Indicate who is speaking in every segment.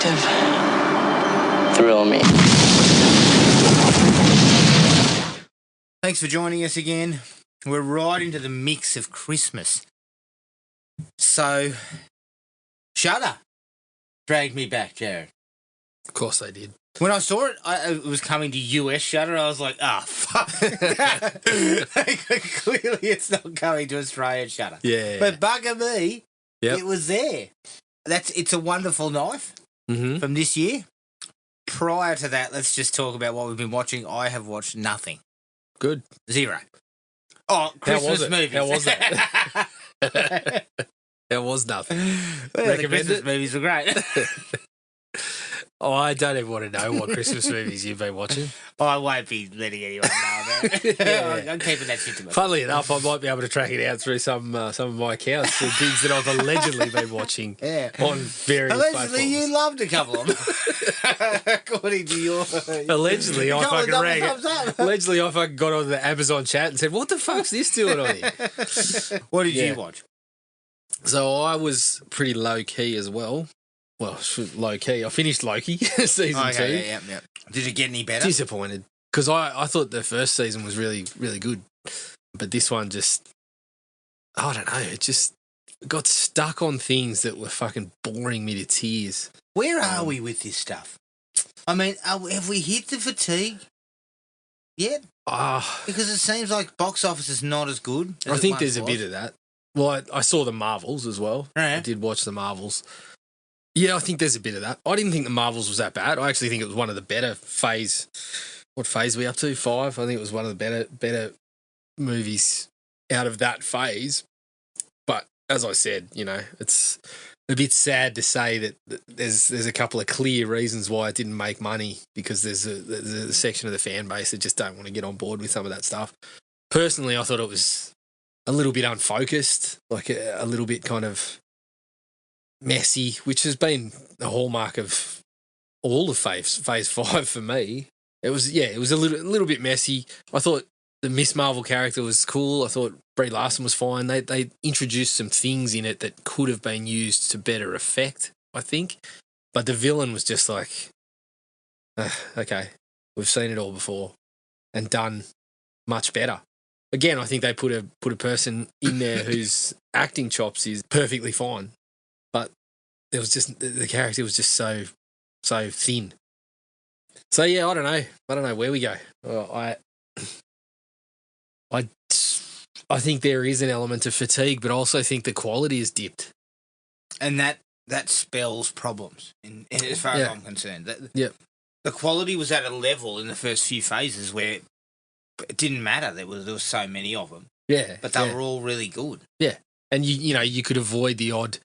Speaker 1: detective. Thrill me.
Speaker 2: Thanks for joining us again. We're right into the mix of Christmas. So, Shudder dragged me back, Jared.
Speaker 3: Of course they did.
Speaker 2: When I saw it, it was coming to US Shudder. I was like, fuck. Clearly it's not coming to Australian Shudder.
Speaker 3: Yeah.
Speaker 2: But bugger me,
Speaker 3: Yep.
Speaker 2: it was there. It's a Wonderful Knife from this year. Prior to that, let's just talk about what we've been watching. I have watched nothing.
Speaker 3: Good.
Speaker 2: Zero. Oh, Christmas movies.
Speaker 3: How was that? There was nothing.
Speaker 2: Well, the Christmas movies were great.
Speaker 3: Oh, I don't even want to know what Christmas movies you've been watching.
Speaker 2: I won't be letting anyone know about it.
Speaker 3: Yeah.
Speaker 2: I'm keeping that shit to myself.
Speaker 3: Funnily enough, I might be able to track it out through some of my accounts and things that I've allegedly been watching on various
Speaker 2: Allegedly,
Speaker 3: platforms.
Speaker 2: you loved a couple of them. According to your...
Speaker 3: Allegedly, I fucking rang
Speaker 2: thumbs up.
Speaker 3: Allegedly, I fucking got on the Amazon chat and said, what the fuck's this doing on here?
Speaker 2: What did you watch?
Speaker 3: So I was pretty low-key as well. Well, low-key. I finished Loki, season 2.
Speaker 2: Yeah. Did it get any better?
Speaker 3: Disappointed. Because I thought the first season was really, really good. But this one just, I don't know, it just got stuck on things that were fucking boring me to tears.
Speaker 2: Where are we with this stuff? I mean, have we hit the fatigue yet? Because it seems like box office is not as good as
Speaker 3: I think
Speaker 2: it
Speaker 3: there's
Speaker 2: once
Speaker 3: a bit of that. Well, I saw the Marvels as well.
Speaker 2: Right.
Speaker 3: I did watch the Marvels. Yeah, I think there's a bit of that. I didn't think the Marvels was that bad. I actually think it was one of the better phase. What phase are we up to? 5? I think it was one of the better movies out of that phase. But as I said, it's a bit sad to say that there's a couple of clear reasons why it didn't make money, because there's a section of the fan base that just don't want to get on board with some of that stuff. Personally, I thought it was a little bit unfocused, like a little bit kind of messy, which has been the hallmark of all of phase 5 for me. It was a little bit messy. I thought the Miss Marvel character was cool. I thought Brie Larson was fine. They introduced some things in it that could have been used to better effect, I think. But the villain was just like, okay, we've seen it all before and done much better. Again, I think they put a person in there whose acting chops is perfectly fine. But there was just the character was just so thin. So yeah, I don't know where we go. I think there is an element of fatigue, but I also think the quality has dipped,
Speaker 2: and that spells problems. As far as I'm concerned, the quality was at a level in the first few phases where it didn't matter. There was so many of them.
Speaker 3: Yeah,
Speaker 2: but they were all really good.
Speaker 3: Yeah, and you could avoid the odd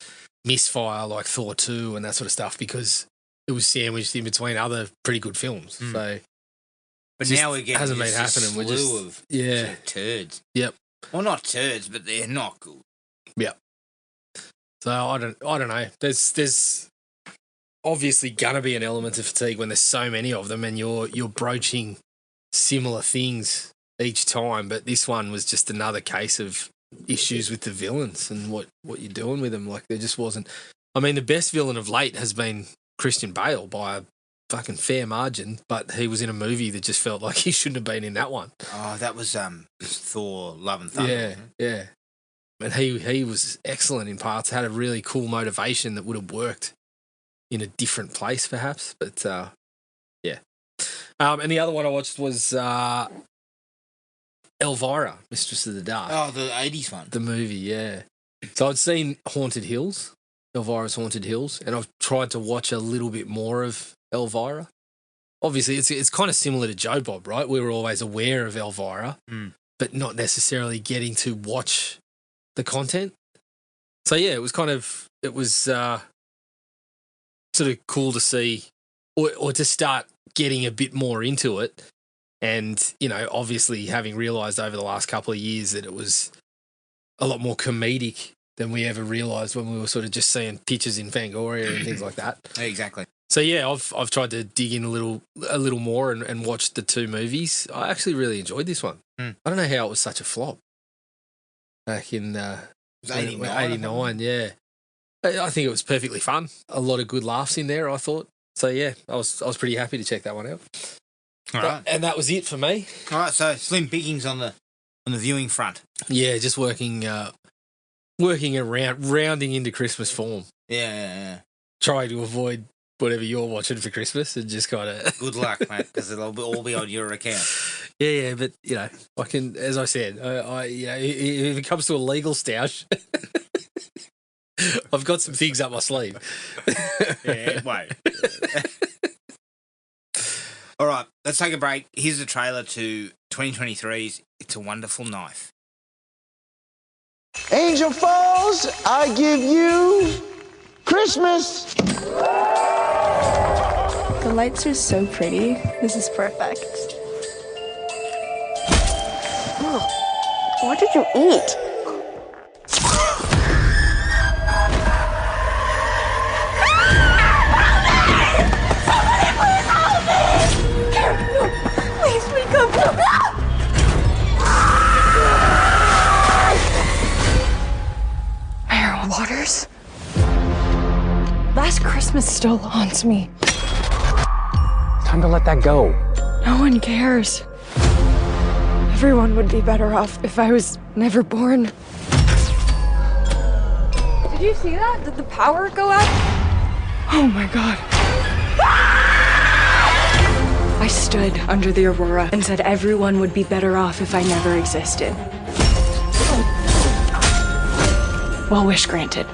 Speaker 3: misfire like Thor 2 and that sort of stuff because it was sandwiched in between other pretty good films. So,
Speaker 2: but now we're getting
Speaker 3: hasn't been happening. We're just
Speaker 2: of turds.
Speaker 3: Yep.
Speaker 2: Well, not turds, but they're not good.
Speaker 3: Yep. So I don't know. There's obviously gonna be an element of fatigue when there's so many of them, and you're broaching similar things each time. But this one was just another case of issues with the villains and what you're doing with them. Like, there just wasn't. I mean, the best villain of late has been Christian Bale by a fucking fair margin, but he was in a movie that just felt like he shouldn't have been in that one.
Speaker 2: Oh, that was Thor: Love and Thunder.
Speaker 3: Yeah. And he was excellent in parts. Had a really cool motivation that would have worked in a different place, perhaps. But yeah. And the other one I watched was Elvira, Mistress of the Dark.
Speaker 2: Oh, the 80s one.
Speaker 3: The movie, yeah. So I'd seen Haunted Hills, Elvira's Haunted Hills, and I've tried to watch a little bit more of Elvira. Obviously, it's kind of similar to Joe Bob, right? We were always aware of Elvira, but not necessarily getting to watch the content. So yeah, it was sort of cool to see or to start getting a bit more into it. And, obviously having realised over the last couple of years that it was a lot more comedic than we ever realised when we were sort of just seeing pictures in Fangoria and things like that.
Speaker 2: Exactly.
Speaker 3: So yeah, I've tried to dig in a little more and watch the 2 movies. I actually really enjoyed this one. I don't know how it was such a flop back in
Speaker 2: it was 89,
Speaker 3: 89, yeah. I think it was perfectly fun. A lot of good laughs in there, I thought. So yeah, I was pretty happy to check that one out.
Speaker 2: All right.
Speaker 3: And that was it for me.
Speaker 2: All right, so slim pickings on the viewing front.
Speaker 3: Yeah, just working around, rounding into Christmas form.
Speaker 2: Yeah.
Speaker 3: Trying to avoid whatever you're watching for Christmas and just kind of...
Speaker 2: Good luck, mate, because it'll all be on your account.
Speaker 3: Yeah, but, I can, as I said, if it comes to a legal stoush, I've got some things up my sleeve.
Speaker 2: Yeah, wait. All right, let's take a break. Here's the trailer to 2023's It's a Wonderful Knife.
Speaker 4: Angel Falls, I give you Christmas.
Speaker 5: The lights are so pretty. This is perfect.
Speaker 6: What did you eat?
Speaker 5: Please wake up. Mayor Waters? Last Christmas still haunts me.
Speaker 7: Time to let that go.
Speaker 5: No one cares. Everyone would be better off if I was never born. Did you see that? Did the power go out? Oh my god. I stood under the aurora and said everyone would be better off if I never existed. Well, wish granted.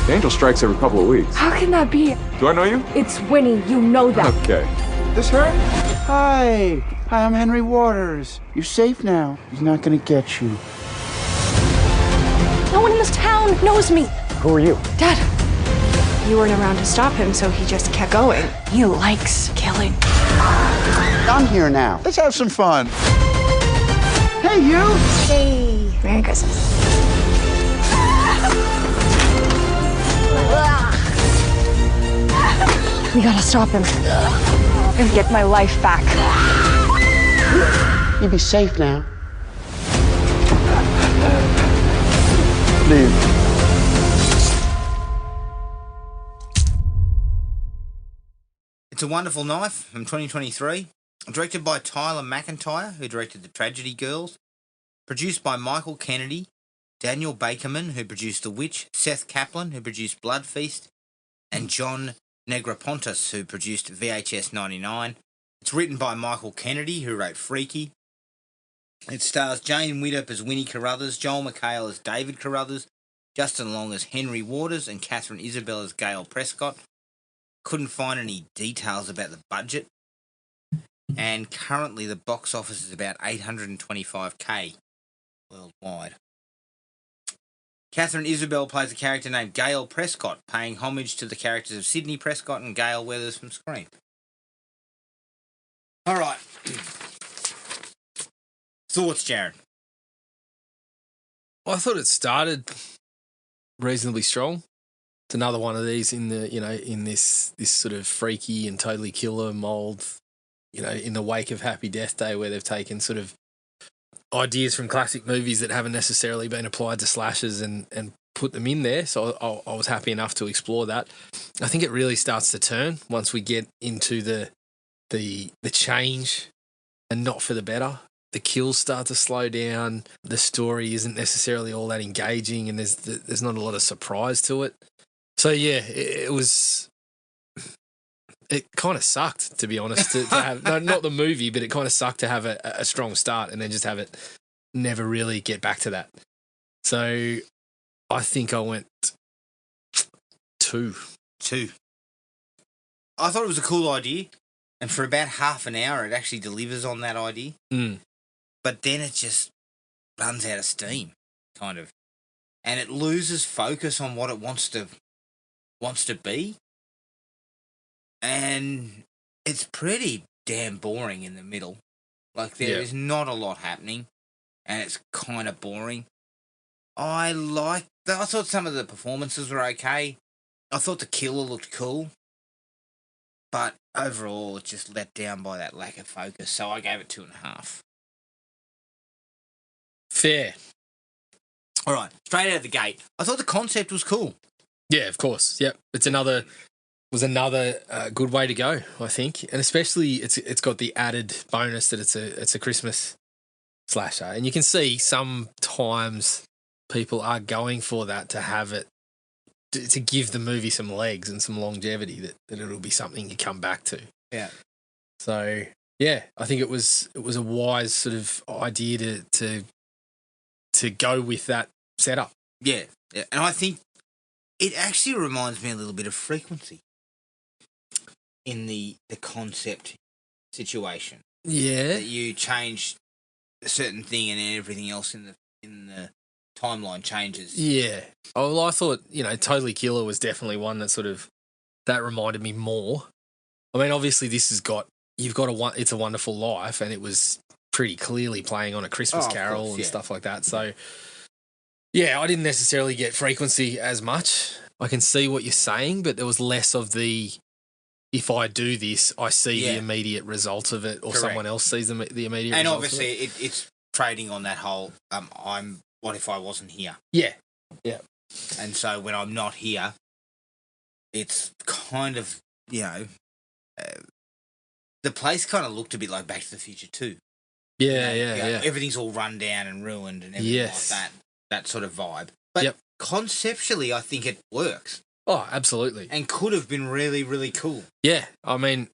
Speaker 7: The angel strikes every couple of weeks.
Speaker 5: How can that be?
Speaker 7: Do I know you?
Speaker 5: It's Winnie, you know that.
Speaker 7: Okay. This her?
Speaker 4: Hi, I'm Henry Waters. You're safe now. He's not gonna get you.
Speaker 5: No one in this town knows me.
Speaker 7: Who are you?
Speaker 5: Dad, you weren't around to stop him, so he just kept going. He likes killing.
Speaker 4: I'm here now. Let's have some fun. Hey, you!
Speaker 5: Hey, Merry Christmas. We gotta stop him and get my life back.
Speaker 4: You'll be safe now. Leave.
Speaker 2: It's a Wonderful Knife from 2023, directed by Tyler McIntyre, who directed The Tragedy Girls, produced by Michael Kennedy, Daniel Bakerman, who produced The Witch, Seth Kaplan, who produced Blood Feast, and John Negroponte, who produced VHS 99. It's written by Michael Kennedy, who wrote Freaky. It stars Jane Widdop as Winnie Carruthers, Joel McHale as David Carruthers, Justin Long as Henry Waters, and Catherine Isabel as Gail Prescott. Couldn't find any details about the budget. And currently the box office is about $825K worldwide. Catherine Isabel plays a character named Gail Prescott, paying homage to the characters of Sidney Prescott and Gail Weathers from Scream. All right. Thoughts, Jared?
Speaker 3: Well, I thought it started reasonably strong. It's another one of these in the in this sort of freaky and totally killer mold. In the wake of Happy Death Day, where they've taken sort of ideas from classic movies that haven't necessarily been applied to slashers and put them in there. So I was happy enough to explore that. I think it really starts to turn once we get into the change, and not for the better. The kills start to slow down. The story isn't necessarily all that engaging, and there's not a lot of surprise to it. So yeah, it was. It kind of sucked, to be honest, to have not the movie, but it kind of sucked to have a strong start and then just have it never really get back to that. So I think I went 2.
Speaker 2: I thought it was a cool idea, and for about half an hour it actually delivers on that idea. But then it just runs out of steam, kind of. And it loses focus on what it wants to be. And it's pretty damn boring in the middle. Like, there is not a lot happening, and it's kind of boring. I thought some of the performances were okay. I thought the killer looked cool. But overall, it's just let down by that lack of focus, so I gave it 2.5.
Speaker 3: Fair.
Speaker 2: All right, straight out of the gate, I thought the concept was cool.
Speaker 3: Yeah, of course. Yep, it's another good way to go, I think, and especially it's got the added bonus that it's a Christmas slasher, and you can see sometimes people are going for that to have it to give the movie some legs and some longevity that it'll be something you come back to.
Speaker 2: Yeah.
Speaker 3: So yeah, I think it was a wise sort of idea to go with that setup.
Speaker 2: Yeah, and I think it actually reminds me a little bit of Frequency in the concept situation.
Speaker 3: Yeah,
Speaker 2: that you change a certain thing and then everything else in the timeline changes.
Speaker 3: Yeah. Oh, well, I thought Totally Killer was definitely one that reminded me more. I mean, obviously, It's a Wonderful Life, and it was pretty clearly playing on A Christmas Carol and stuff like that. So, yeah, I didn't necessarily get Frequency as much. I can see what you're saying, but there was less of the, if I do this, I see the immediate result of it, or
Speaker 2: Correct.
Speaker 3: someone else sees the immediate
Speaker 2: and
Speaker 3: result
Speaker 2: obviously,
Speaker 3: of it.
Speaker 2: it's trading on that whole, what if I wasn't here?
Speaker 3: Yeah. Yeah.
Speaker 2: And so when I'm not here, it's kind of, the place kind of looked a bit like Back to the Future too.
Speaker 3: Yeah, yeah.
Speaker 2: Everything's all run down and ruined and everything like that sort of vibe. But conceptually, I think it works.
Speaker 3: Oh, absolutely.
Speaker 2: And could have been really, really cool.
Speaker 3: Yeah, I mean,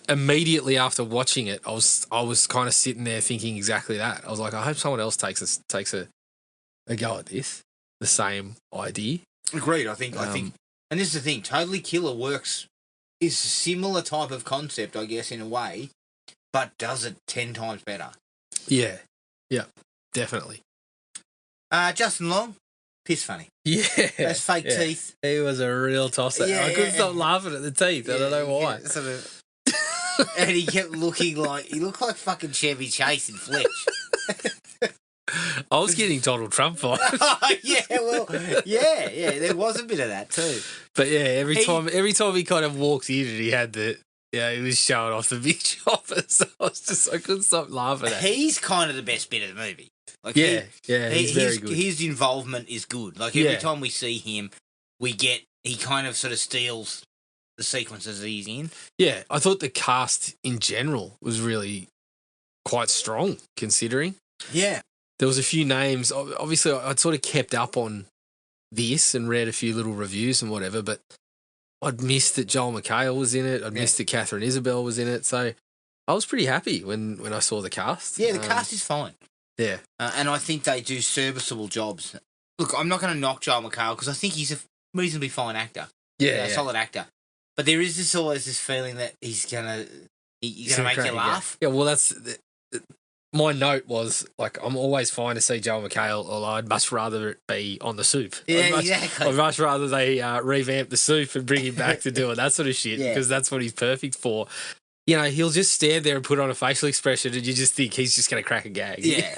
Speaker 3: immediately after watching it, I was kind of sitting there thinking exactly that. I was like, I hope someone else takes a go at this, the same idea.
Speaker 2: Agreed. I think, and this is the thing. Totally Killer works is a similar type of concept, I guess, in a way, but does it 10 times better.
Speaker 3: Yeah, definitely.
Speaker 2: Justin Long, piss funny.
Speaker 3: Yeah,
Speaker 2: those fake teeth.
Speaker 3: He was a real tosser.
Speaker 2: Yeah,
Speaker 3: I couldn't stop laughing at the teeth. I don't know why.
Speaker 2: Sort of, and he kept looking like he looked like fucking Chevy Chase in Fletch.
Speaker 3: I was getting Donald Trump vibes.
Speaker 2: There was a bit of that too.
Speaker 3: But yeah, every time he kind of walked in and he had he was showing off the big choppers. I couldn't stop laughing at it.
Speaker 2: He's kind of the best bit of the movie. Like
Speaker 3: he's very good.
Speaker 2: His involvement is good. Like every time we see him, he kind of sort of steals the sequences that he's in. Yeah,
Speaker 3: I thought the cast in general was really quite strong, considering.
Speaker 2: Yeah.
Speaker 3: There was a few names. Obviously, I'd sort of kept up on this and read a few little reviews and whatever, but I'd missed that Joel McHale was in it. I'd missed that Catherine Isabelle was in it. So I was pretty happy when I saw the cast.
Speaker 2: Yeah, the cast is fine.
Speaker 3: Yeah.
Speaker 2: And I think they do serviceable jobs. Look, I'm not going to knock Joel McHale because I think he's a reasonably fine actor.
Speaker 3: Yeah,
Speaker 2: a solid actor. But there is always this feeling that he's going to make you laugh.
Speaker 3: Yeah, well, that's... My note was, like, I'm always fine to see Joel McHale, although I'd much rather it be on The Soup.
Speaker 2: Exactly.
Speaker 3: I'd much rather they revamp The Soup and bring him back to doing that sort of shit, because that's what he's perfect for. He'll just stand there and put on a facial expression and you just think he's just going to crack a gag.
Speaker 2: Yeah.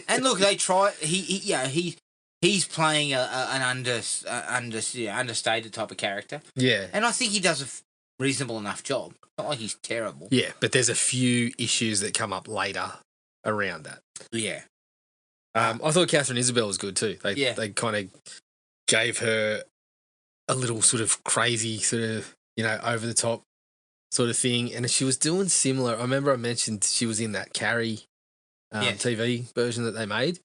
Speaker 2: And look, they try... He's playing an understated type of character.
Speaker 3: Yeah.
Speaker 2: And I think he does a reasonable enough job. Not like he's terrible.
Speaker 3: Yeah, but there's a few issues that come up later around that.
Speaker 2: Yeah.
Speaker 3: I thought Catherine Isabelle was good too. They kind of gave her a little sort of crazy, sort of, over the top sort of thing. And she was doing similar. I remember I mentioned she was in that Carrie TV version that they made.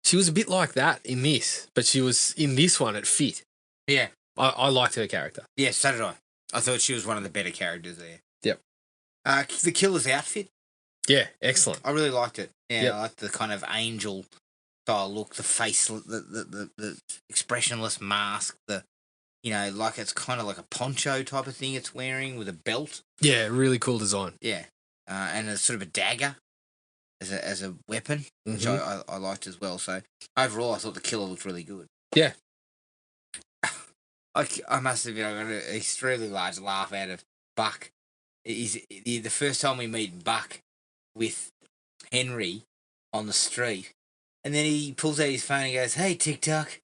Speaker 3: She was a bit like that in this, but she was in this one, it fit.
Speaker 2: Yeah.
Speaker 3: I liked her character.
Speaker 2: Yeah, so did I. I thought she was one of the better characters there.
Speaker 3: Yep.
Speaker 2: The killer's outfit.
Speaker 3: Yeah, excellent.
Speaker 2: I really liked it. Yeah, I liked the kind of angel style look, the face, the expressionless mask, like it's kind of like a poncho type of thing it's wearing with a belt.
Speaker 3: Yeah, really cool design.
Speaker 2: Yeah. And it's sort of a dagger as a weapon, which I liked as well. So overall, I thought the killer looked really good.
Speaker 3: Yeah.
Speaker 2: I must admit, I got an extremely large laugh out of Buck. The first time we meet Buck with Henry on the street, and then he pulls out his phone and goes, "Hey, TikTok,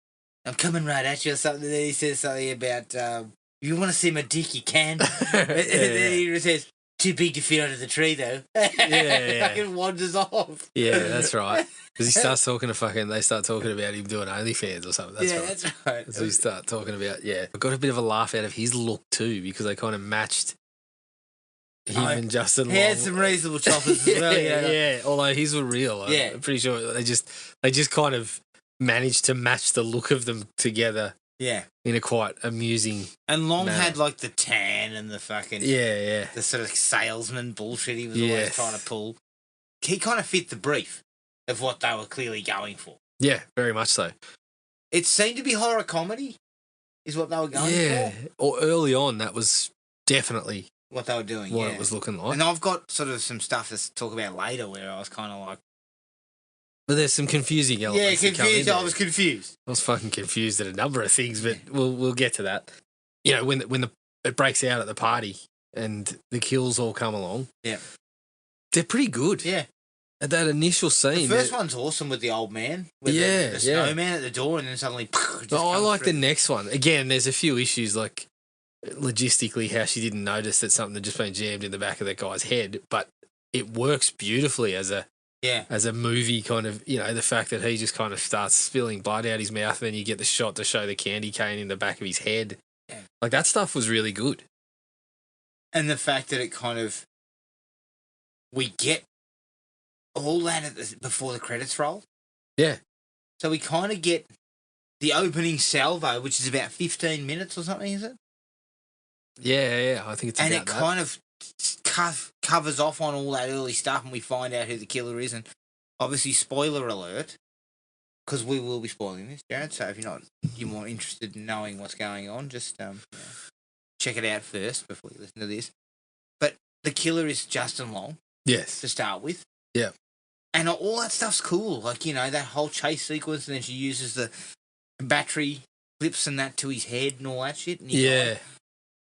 Speaker 2: I'm coming right at you," or something. And then he says something about, "If you want to see my dick, you can." And then he says, too big to fit under the tree, though.
Speaker 3: Yeah.
Speaker 2: Fucking wanders off.
Speaker 3: Yeah, that's right. Because he starts talking to they start talking about him doing OnlyFans or something. That's right.
Speaker 2: That's right.
Speaker 3: That's what he start talking about. Yeah. I got a bit of a laugh out of his look too, because they kind of matched him and Justin Long.
Speaker 2: He had some reasonable choppers as well.
Speaker 3: Yeah. Although his were real.
Speaker 2: Yeah.
Speaker 3: I'm pretty sure they just kind of managed to match the look of them together.
Speaker 2: Yeah.
Speaker 3: In a quite amusing
Speaker 2: And Long
Speaker 3: manner.
Speaker 2: had like the tan and the fucking
Speaker 3: Yeah.
Speaker 2: the sort of salesman bullshit he was always trying to pull. He kind of fit the brief of what they were clearly going for.
Speaker 3: Yeah, very much so.
Speaker 2: It seemed to be horror comedy, is what they were going
Speaker 3: Yeah.
Speaker 2: for.
Speaker 3: Or early on, that was definitely
Speaker 2: What they were doing,
Speaker 3: what it was looking like.
Speaker 2: And I've got sort of some stuff to talk about later where I was kind of like...
Speaker 3: But there's some confusing
Speaker 2: Yeah,
Speaker 3: elements.
Speaker 2: confused. I was confused.
Speaker 3: I was fucking confused at a number of things, but we'll get to that. You know, when it breaks out at the party and the kills all come along.
Speaker 2: Yeah.
Speaker 3: They're pretty good.
Speaker 2: Yeah.
Speaker 3: At that initial scene.
Speaker 2: The first one's awesome with the old man. With the snowman at the door, and then suddenly...
Speaker 3: I like the next one. Again, there's a few issues, like logistically how she didn't notice that something had just been jammed in the back of that guy's head, but it works beautifully as a movie kind of, you know, the fact that he just kind of starts spilling blood out his mouth and then you get the shot to show the candy cane in the back of his head. Yeah. Like, that stuff was really good.
Speaker 2: And the fact that it kind of... We get all that before the credits roll.
Speaker 3: Yeah.
Speaker 2: So we kind of get the opening salvo, which is about 15 minutes or something, is it?
Speaker 3: Yeah, I think it's
Speaker 2: and
Speaker 3: about
Speaker 2: it kind of covers off on all that early stuff, and we find out who the killer is. And obviously, spoiler alert, because we will be spoiling this, Jared. So if you're more interested in knowing what's going on, just check it out first before you listen to this. But the killer is Justin Long.
Speaker 3: Yes.
Speaker 2: To start with.
Speaker 3: Yeah.
Speaker 2: And all that stuff's cool. Like, you know, that whole chase sequence, and then she uses the battery clips and that to his head and all that shit. And
Speaker 3: yeah.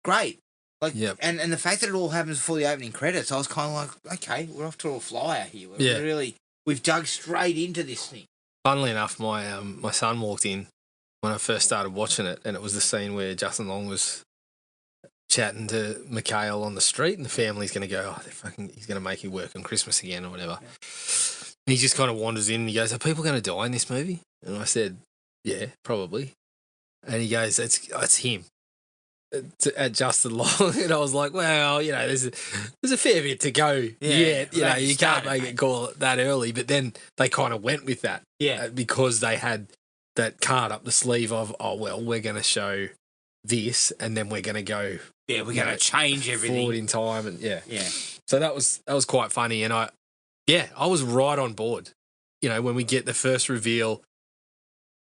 Speaker 2: Great. Like, and the fact that it all happens before the opening credits, I was kind of like, okay, we're off to a flyer here. We've dug straight into this thing.
Speaker 3: Funnily enough, my son walked in when I first started watching it, and it was the scene where Justin Long was chatting to Mikhail on the street, and the family's going to go, he's going to make you work on Christmas again or whatever. Yeah. And he just kind of wanders in and he goes, are people going to die in this movie? And I said, yeah, probably. And he goes, it's him. At Justin Long, and I was like, well, you know, there's a fair bit to go yet. You know, you can't make it call it that early. But then they kind of went with that, because they had that card up the sleeve of, oh well, we're going to show this, and then we're going to go,
Speaker 2: we're going to change everything
Speaker 3: forward in time, and So that was quite funny, and I was right on board. You know, when we get the first reveal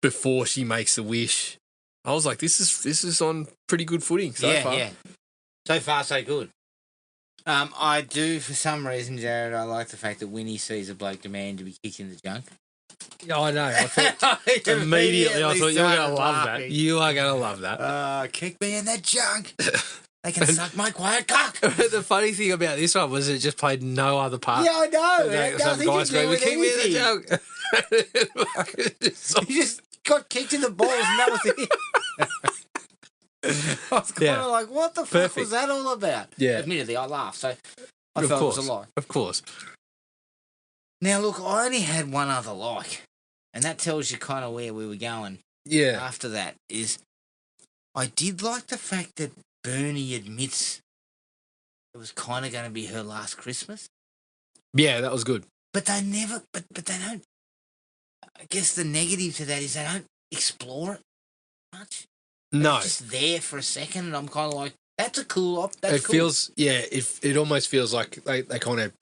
Speaker 3: before she makes the wish. I was like, this is on pretty good footing so far. Yeah.
Speaker 2: So far, so good. I do, for some reason, Jared, I like the fact that Winnie sees a bloke demand to be kicked in the junk.
Speaker 3: Yeah, I know. I thought immediately I thought you were going to love that. You are going to love that.
Speaker 2: Kick me in the junk. They can suck my quiet cock.
Speaker 3: The funny thing about this one was it just played no other part.
Speaker 2: Yeah, I know.
Speaker 3: Some guy screaming, kick me in the junk.
Speaker 2: He just got kicked in the balls and that was it. I was kind of like, what the fuck was that all about?
Speaker 3: Yeah.
Speaker 2: Admittedly, I laughed, so I felt it was a lie.
Speaker 3: Of course.
Speaker 2: Now, look, I only had one other like, and that tells you kind of where we were going.
Speaker 3: Yeah.
Speaker 2: After that is, I did like the fact that Bernie admits it was kind of going to be her last Christmas.
Speaker 3: Yeah, that was good.
Speaker 2: But they never, but they don't, I guess the negative to that is they don't explore it much.
Speaker 3: No.
Speaker 2: It's just there for a second, and I'm kind of like, that's a cool op.
Speaker 3: It feels, it almost feels like they kind of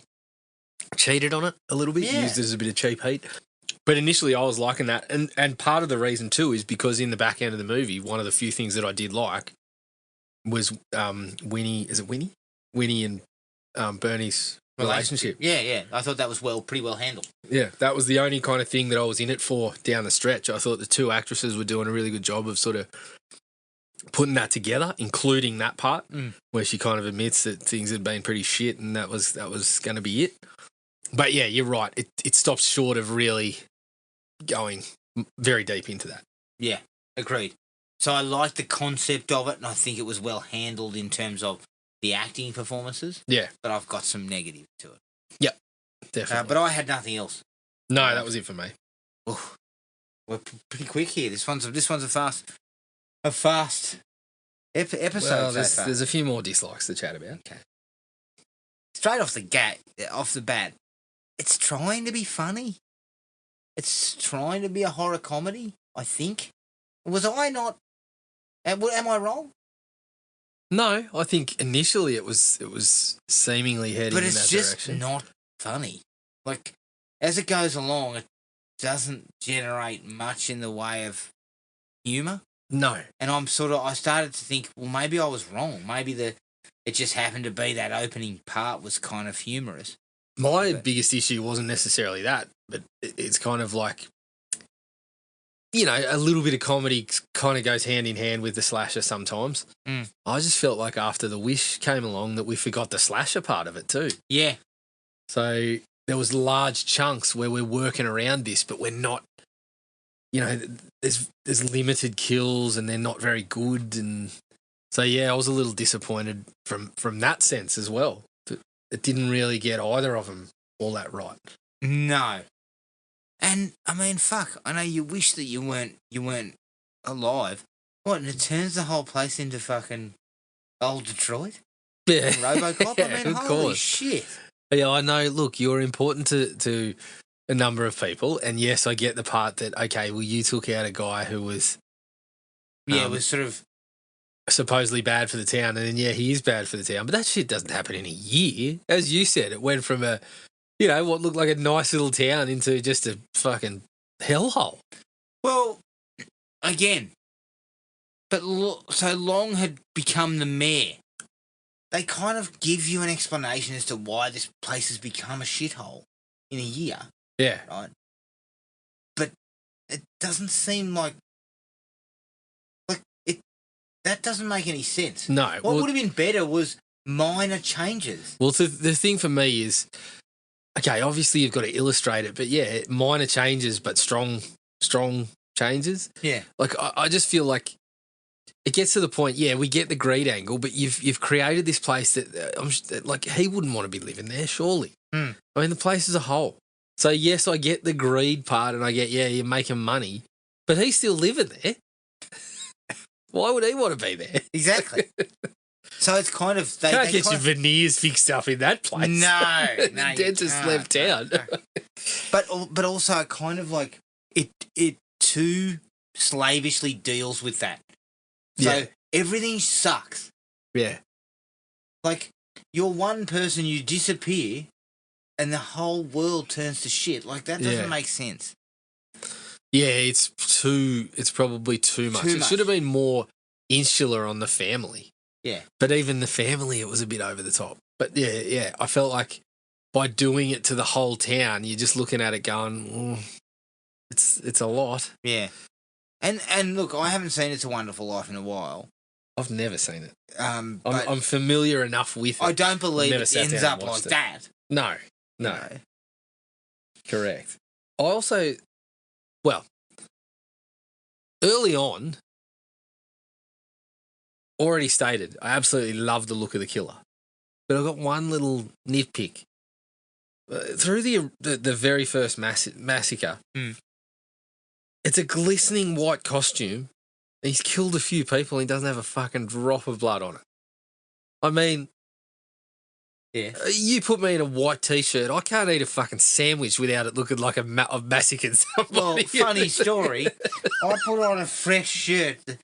Speaker 3: cheated on it a little bit, used it as a bit of cheap heat. But initially I was liking that. And part of the reason too is because in the back end of the movie, one of the few things that I did like was Winnie, is it Winnie? Winnie and Bernie's relationship.
Speaker 2: Yeah. I thought that was pretty well handled.
Speaker 3: Yeah, that was the only kind of thing that I was in it for down the stretch. I thought the two actresses were doing a really good job of sort of putting that together, including that part where she kind of admits that things had been pretty shit and that was going to be it. But yeah, you're right. It stops short of really going very deep into that.
Speaker 2: Yeah, agreed. So I like the concept of it, and I think it was well handled in terms of the acting performances.
Speaker 3: Yeah.
Speaker 2: But I've got some negative to it.
Speaker 3: Yep. Definitely.
Speaker 2: But I had nothing else.
Speaker 3: No, that was it for me.
Speaker 2: Oof. We're pretty quick here. This one's a fast episode.
Speaker 3: Well, there's a few more dislikes to chat about.
Speaker 2: Okay. Straight off the bat, it's trying to be funny. It's trying to be a horror comedy, I think. Was I not? Am I wrong?
Speaker 3: No, I think initially it was seemingly heading in that direction.
Speaker 2: But it's just not funny. Like, as it goes along, it doesn't generate much in the way of humour.
Speaker 3: No.
Speaker 2: And I started to think, well, maybe I was wrong. Maybe it just happened to be that opening part was kind of humorous.
Speaker 3: My biggest issue wasn't necessarily that, but it's kind of like, you know, a little bit of comedy kind of goes hand in hand with the slasher sometimes. I just felt like after The Wish came along that we forgot the slasher part of it too.
Speaker 2: Yeah.
Speaker 3: So there was large chunks where we're working around this, but we're not, you know, there's limited kills and they're not very good. And so, yeah, I was a little disappointed from that sense as well. It didn't really get either of them all that right.
Speaker 2: No. And, I mean, fuck, I know you wish that you weren't alive. What, and it turns the whole place into fucking old Detroit?
Speaker 3: Yeah.
Speaker 2: RoboCop?
Speaker 3: Yeah,
Speaker 2: I mean,
Speaker 3: of
Speaker 2: holy
Speaker 3: course.
Speaker 2: shit.
Speaker 3: Yeah, I know. Look, you're important to a number of people. And, yes, I get the part that, okay, well, you took out a guy who was...
Speaker 2: was sort of...
Speaker 3: supposedly bad for the town, and then, yeah, he is bad for the town. But that shit doesn't happen in a year. As you said, it went from what looked like a nice little town into just a fucking hellhole.
Speaker 2: Well, again, but so Long had become the mayor. They kind of give you an explanation as to why this place has become a shithole in a year.
Speaker 3: Yeah.
Speaker 2: Right? But it doesn't seem like it. That doesn't make any sense.
Speaker 3: No.
Speaker 2: What would have been better was minor changes.
Speaker 3: Well, the thing for me is, okay, obviously you've got to illustrate it, but yeah, minor changes, but strong changes.
Speaker 2: Yeah.
Speaker 3: Like, I just feel like it gets to the point, yeah, we get the greed angle, but you've created this place that, like, he wouldn't want to be living there, surely. I mean, the place is a whole. So, yes, I get the greed part, and I get, yeah, you're making money, but he's still living there. Why would he want to be there?
Speaker 2: Exactly. So it's kind of...
Speaker 3: They can't get your veneers fixed up in that place.
Speaker 2: No.
Speaker 3: The dentist left town.
Speaker 2: No. But also kind of like it too slavishly deals with that. So everything sucks.
Speaker 3: Yeah.
Speaker 2: Like, you're one person, you disappear, and the whole world turns to shit. Like, that doesn't make sense.
Speaker 3: Yeah, it's probably too much. It should have been more insular on the family.
Speaker 2: Yeah.
Speaker 3: But even the family, it was a bit over the top. But yeah, I felt like by doing it to the whole town, you're just looking at it going, it's a lot.
Speaker 2: Yeah. And look, I haven't seen It's a Wonderful Life in a while.
Speaker 3: I've never seen it.
Speaker 2: I'm
Speaker 3: familiar enough with it.
Speaker 2: I don't believe it ends up like that.
Speaker 3: No. Correct. I also, early on, already stated, I absolutely love the look of the killer. But I've got one little nitpick. Through the very first massacre, it's a glistening white costume. He's killed a few people and he doesn't have a fucking drop of blood on it. I mean, you put me in a white T-shirt, I can't eat a fucking sandwich without it looking like I've massacred somebody.
Speaker 2: Well, funny story, I put on a fresh shirt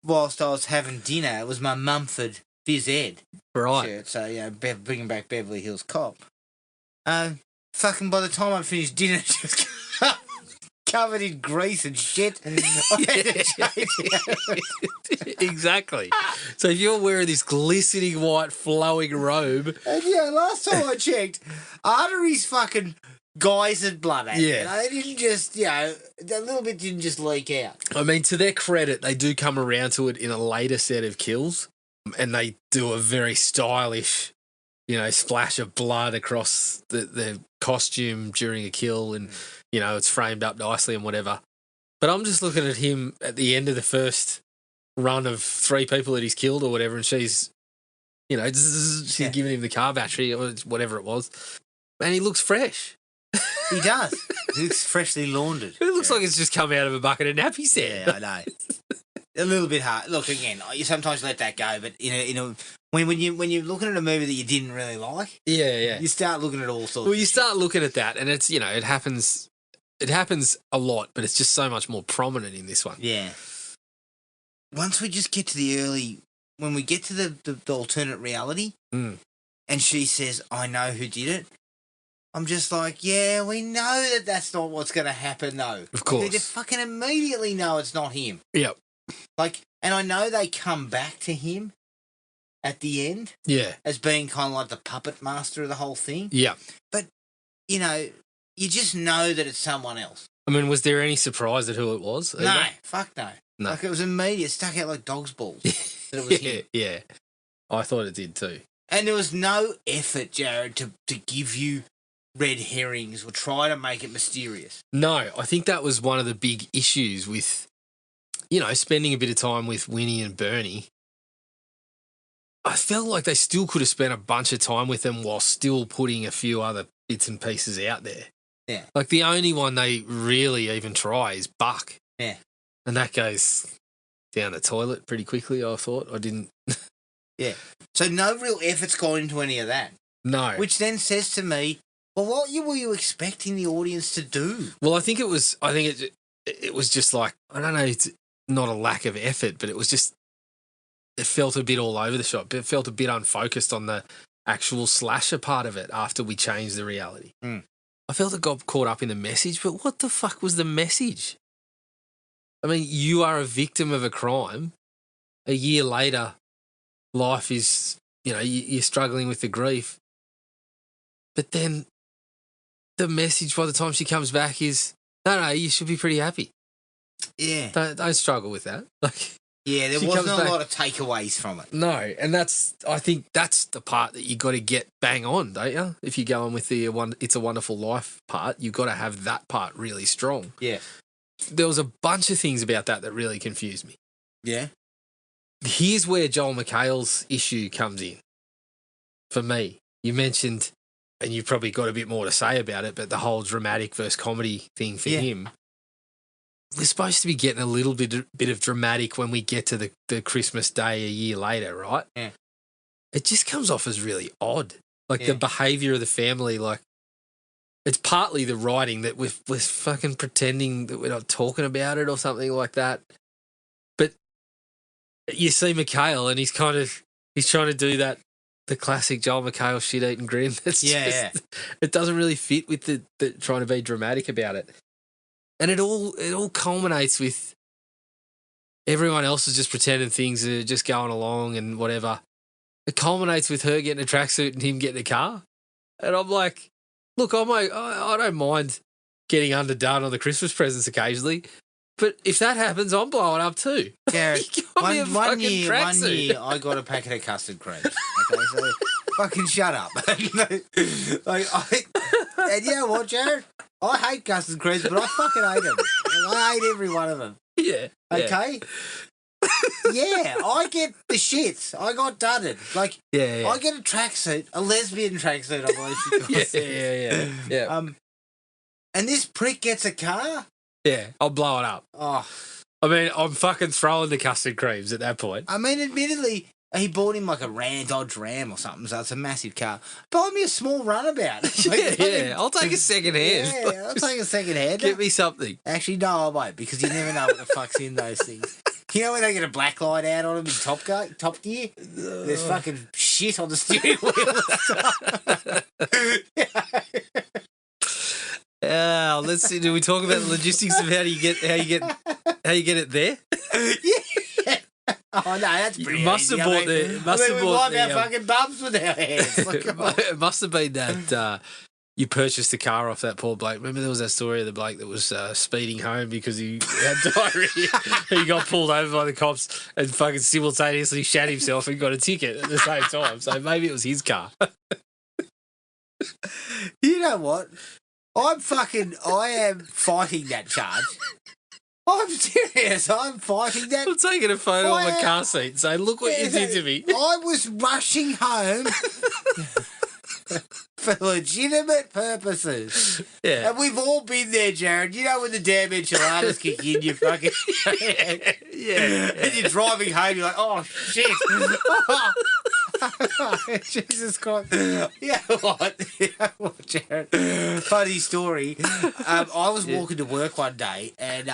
Speaker 2: whilst I was having dinner. It was my Mumford Phys Ed shirt, so, bringing back Beverly Hills Cop. Fucking by the time I finished dinner, just covered in grease and shit.
Speaker 3: Exactly. So if you're wearing this glistening white flowing robe...
Speaker 2: And last time I checked, arteries fucking geysered blood out.
Speaker 3: Yeah.
Speaker 2: They didn't just, a little bit didn't just leak out.
Speaker 3: I mean, to their credit, they do come around to it in a later set of kills, and they do a very stylish, splash of blood across the costume during a kill, and, it's framed up nicely and whatever. But I'm just looking at him at the end of the first run of 3 people that he's killed or whatever, and she's she's giving him the car battery or whatever it was, and he looks fresh.
Speaker 2: He does. He looks freshly laundered.
Speaker 3: It looks like it's just come out of a bucket of nappy sand.
Speaker 2: Yeah, I know. A little bit hard. Look, again, you sometimes let that go, but when you're looking at a movie that you didn't really like,
Speaker 3: yeah,
Speaker 2: you start looking at all sorts.
Speaker 3: Well, you start looking at that, and it's it happens. It happens a lot, but it's just so much more prominent in this one.
Speaker 2: Yeah. Once we just get to when we get to the alternate reality, and she says, "I know who did it." I'm just like, yeah, we know that that's not what's going to happen, though.
Speaker 3: Of course.
Speaker 2: They fucking immediately know it's not him.
Speaker 3: Yep.
Speaker 2: And I know they come back to him at the end.
Speaker 3: Yeah.
Speaker 2: As being kind of like the puppet master of the whole thing.
Speaker 3: Yeah.
Speaker 2: But, you just know that it's someone else.
Speaker 3: I mean, was there any surprise at who it was?
Speaker 2: No, fuck no.
Speaker 3: No.
Speaker 2: Like, it was immediate, stuck out like dog's balls. That it was him.
Speaker 3: Yeah. I thought it did too.
Speaker 2: And there was no effort, Jared, to give you red herrings or try to make it mysterious.
Speaker 3: No, I think that was one of the big issues with, spending a bit of time with Winnie and Bernie. I felt like they still could have spent a bunch of time with them while still putting a few other bits and pieces out there.
Speaker 2: Yeah.
Speaker 3: Like the only one they really even try is Buck.
Speaker 2: Yeah.
Speaker 3: And that goes down the toilet pretty quickly, I thought. I didn't...
Speaker 2: Yeah. So no real effort's gone into any of that.
Speaker 3: No.
Speaker 2: Which then says to me, well, what were you expecting the audience to do?
Speaker 3: Well, I think it was just like, I don't know, it's not a lack of effort, but it was just, it felt a bit all over the shop. It felt a bit unfocused on the actual slasher part of it after we changed the reality.
Speaker 2: Mm.
Speaker 3: I felt it got caught up in the message, but what the fuck was the message? I mean, you are a victim of a crime. A year later, life is, you're struggling with the grief. But then the message by the time she comes back is, no, you should be pretty happy.
Speaker 2: Yeah.
Speaker 3: Don't struggle with that.
Speaker 2: Yeah, there wasn't a lot of takeaways from it.
Speaker 3: No, and I think that's the part that you got to get bang on, don't you? If you go on with the It's a Wonderful Life part, you've got to have that part really strong.
Speaker 2: Yeah.
Speaker 3: There was a bunch of things about that really confused me.
Speaker 2: Yeah.
Speaker 3: Here's where Joel McHale's issue comes in. For me, you mentioned, and you've probably got a bit more to say about it, but the whole dramatic versus comedy thing for him. We're supposed to be getting a little bit of dramatic when we get to the Christmas Day a year later, right?
Speaker 2: Yeah.
Speaker 3: It just comes off as really odd. The behaviour of the family, it's partly the writing that we're fucking pretending that we're not talking about it or something like that. But you see McHale and he's trying to do that, the classic Joel McHale shit-eating grin. It doesn't really fit with the trying to be dramatic about it. And it all culminates with everyone else is just pretending things are just going along and whatever. It culminates with her getting a tracksuit and him getting a car. And I'm like, look, I don't mind getting underdone on the Christmas presents occasionally, but if that happens, I'm blowing up too.
Speaker 2: Jared, one year I got a packet of custard creams. Okay, so fucking shut up. And you know what, Jared? I hate custard creams, but I fucking hate them. I hate every one of them.
Speaker 3: Yeah.
Speaker 2: Okay? Yeah, I get the shits. I got dudded. I get a tracksuit, a lesbian tracksuit, I believe she calls it.
Speaker 3: Yeah.
Speaker 2: And this prick gets a car?
Speaker 3: Yeah, I'll blow it up.
Speaker 2: Oh.
Speaker 3: I mean, I'm fucking throwing the custard creams at that point.
Speaker 2: I mean, admittedly, he bought him like a Dodge Ram or something, so it's a massive car. Buy me a small runabout.
Speaker 3: I'll take a second hand.
Speaker 2: Yeah, I'll take a second hand.
Speaker 3: Get me something.
Speaker 2: Actually, no, I won't, because you never know what the fuck's in those things. You know when they get a black light out on them in Top Gear? There's fucking shit on the steering wheel.
Speaker 3: Let's see. Do we talk about the logistics of how you get it there?
Speaker 2: Yeah. Oh no, that's pretty.
Speaker 3: You must have bought the.
Speaker 2: We wipe our fucking bums with our hands.
Speaker 3: It must have been that you purchased the car off that poor bloke. Remember there was that story of the bloke that was speeding home because he had diarrhea. He got pulled over by the cops and fucking simultaneously shat himself and got a ticket at the same time. So maybe it was his car.
Speaker 2: You know what? I am fighting that charge. I'm serious. I'm fighting that.
Speaker 3: I'm taking a photo of my
Speaker 2: I-
Speaker 3: car seat and saying, look what you did to me.
Speaker 2: I was rushing home for legitimate purposes.
Speaker 3: Yeah.
Speaker 2: And we've all been there, Jared. You know when the damn enchiladas kick in, you fucking...
Speaker 3: Yeah.
Speaker 2: And you're driving home, you're like, oh, shit. Jesus Christ. Yeah, what? Yeah, what, Jared? Funny story. I was walking to work one day and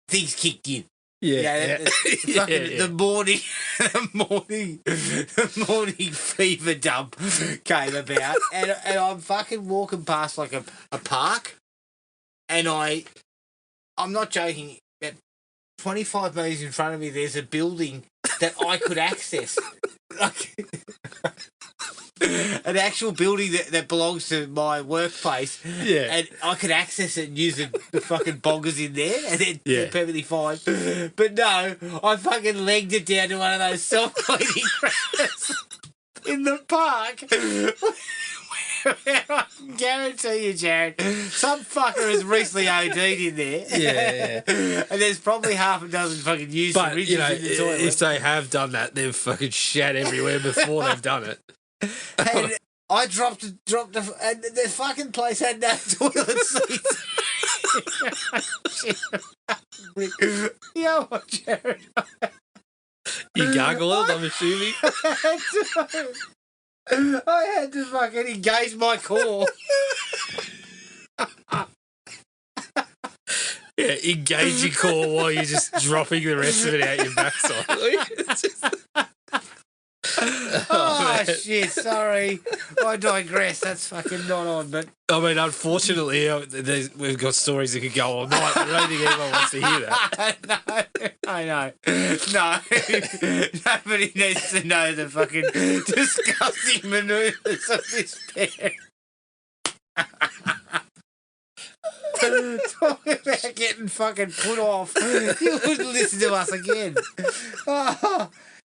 Speaker 2: things kicked in.
Speaker 3: Yeah.
Speaker 2: The morning fever dump came about, and I'm fucking walking past like a park, and I'm not joking. About 25 metres in front of me, there's a building that I could access, like an actual building that belongs to my workplace.
Speaker 3: Yeah.
Speaker 2: And I could access it and use the fucking boggers in there, and then
Speaker 3: Yeah.
Speaker 2: perfectly fine. But no, I fucking legged it down to one of those self-cleaning crashes in the park. I can guarantee you, Jared, some fucker has recently OD'd in there.
Speaker 3: Yeah.
Speaker 2: And there's probably half a dozen fucking used
Speaker 3: But,
Speaker 2: syringes
Speaker 3: you know,
Speaker 2: in the toilet.
Speaker 3: if they have done that, they've fucking shat everywhere before they've done it.
Speaker 2: And I dropped and the fucking place had no toilet seats. You know what, Jared?
Speaker 3: You gargoyled, I'm assuming.
Speaker 2: I had to fucking engage my core.
Speaker 3: Yeah, engage your core while you're just dropping the rest of it out your backside.
Speaker 2: Oh, shit, sorry. I digress. That's fucking not on, but...
Speaker 3: I mean, unfortunately, we've got stories that could go all night, but I don't think anyone wants to hear that.
Speaker 2: No, I know. No. Nobody needs to know the fucking disgusting manoeuvres of this pair. Talk about getting fucking put off. You wouldn't listen to us again. Oh,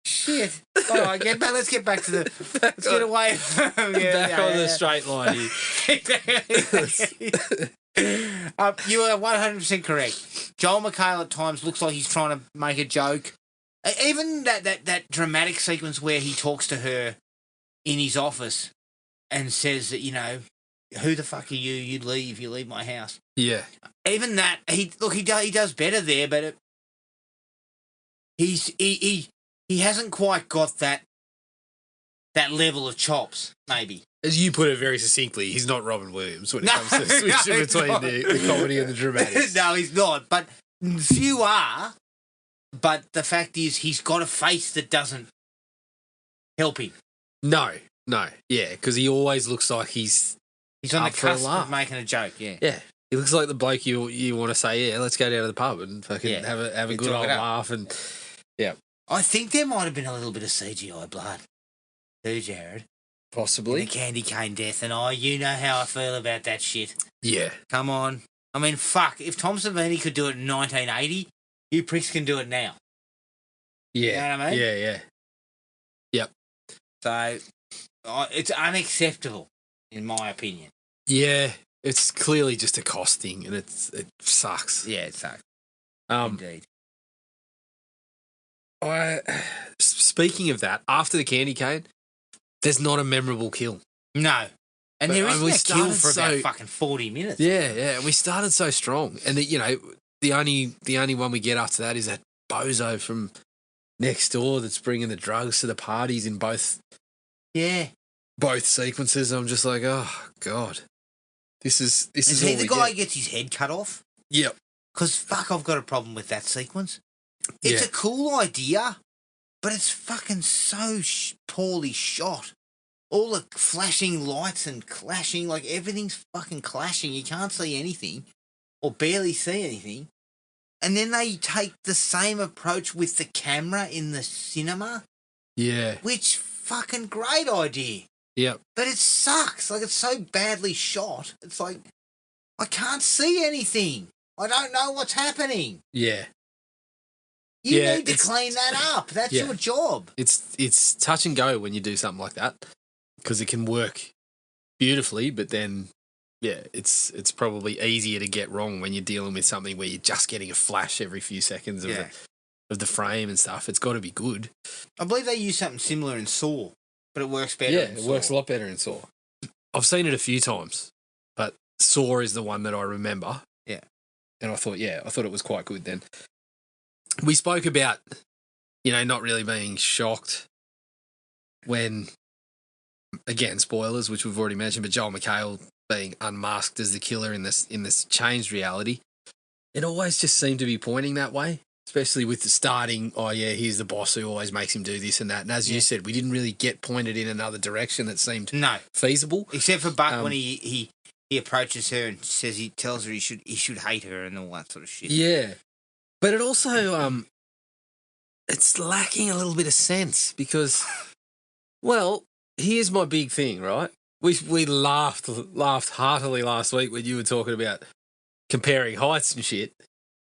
Speaker 2: shit. All right, let's get back to the... Let's get away from...
Speaker 3: Back on the straight line here.
Speaker 2: You are 100% correct. Joel McHale at times looks like he's trying to make a joke. Even that dramatic sequence where he talks to her in his office and says that, you know, who the fuck are you? You leave my house.
Speaker 3: Yeah.
Speaker 2: Even that, he does better there, but he hasn't quite got that level of chops, maybe.
Speaker 3: As you put it very succinctly, he's not Robin Williams when it comes to switching between the comedy and the dramatics.
Speaker 2: No, he's not. But few are. But the fact is, he's got a face that doesn't help him.
Speaker 3: No. Yeah, because he always looks like he's
Speaker 2: on the
Speaker 3: up for a
Speaker 2: cusp
Speaker 3: laugh.
Speaker 2: of making a joke, yeah.
Speaker 3: Yeah. He looks like the bloke you want to say, yeah, let's go down to the pub and fucking have a good old laugh. And yeah.
Speaker 2: I think there might have been a little bit of CGI blood too, Jared.
Speaker 3: Possibly.
Speaker 2: The candy cane death, and you know how I feel about that shit.
Speaker 3: Yeah.
Speaker 2: Come on. I mean, fuck. If Tom Savini could do it in 1980, you pricks can do it now.
Speaker 3: Yeah.
Speaker 2: You know what I mean?
Speaker 3: Yeah. Yep.
Speaker 2: So, it's unacceptable, in my opinion.
Speaker 3: Yeah. It's clearly just a cost thing, and it sucks.
Speaker 2: Yeah, it sucks.
Speaker 3: Indeed. Speaking of that, after the candy cane, there's not a memorable kill.
Speaker 2: No. And there isn't a kill for about
Speaker 3: so,
Speaker 2: fucking 40 minutes.
Speaker 3: Yeah. We started so strong. And, the only one we get after that is that bozo from next door that's bringing the drugs to the parties in both sequences. I'm just like, oh, God. This is all
Speaker 2: he the guy who
Speaker 3: get.
Speaker 2: gets his head cut off?
Speaker 3: Yep.
Speaker 2: Because, fuck, I've got a problem with that sequence. It's a cool idea, but it's fucking so poorly shot. All the flashing lights and clashing, like everything's fucking clashing. You can't see anything or barely see anything. And then they take the same approach with the camera in the cinema.
Speaker 3: Yeah.
Speaker 2: Which fucking great idea.
Speaker 3: Yep.
Speaker 2: But it sucks. Like, it's so badly shot. It's like, I can't see anything. I don't know what's happening.
Speaker 3: Yeah.
Speaker 2: You need to clean that up. That's your job.
Speaker 3: It's touch and go when you do something like that because it can work beautifully, but then yeah, it's probably easier to get wrong when you're dealing with something where you're just getting a flash every few seconds of the frame and stuff. It's got to be good.
Speaker 2: I believe they use something similar in Saw, but it works better.
Speaker 3: Yeah, it works a lot better in Saw. I've seen it a few times, but Saw is the one that I remember.
Speaker 2: Yeah.
Speaker 3: And I thought it was quite good then. We spoke about, not really being shocked when, again, spoilers, which we've already mentioned, but Joel McHale being unmasked as the killer in this changed reality. It always just seemed to be pointing that way, especially with the starting, here's the boss who always makes him do this and that. And as you said, we didn't really get pointed in another direction that seemed feasible.
Speaker 2: Except for Buck when he approaches her and tells her he should hate her and all that sort of shit.
Speaker 3: Yeah. But it also, it's lacking a little bit of sense because, well, here's my big thing, right? We laughed heartily last week when you were talking about comparing heights and shit.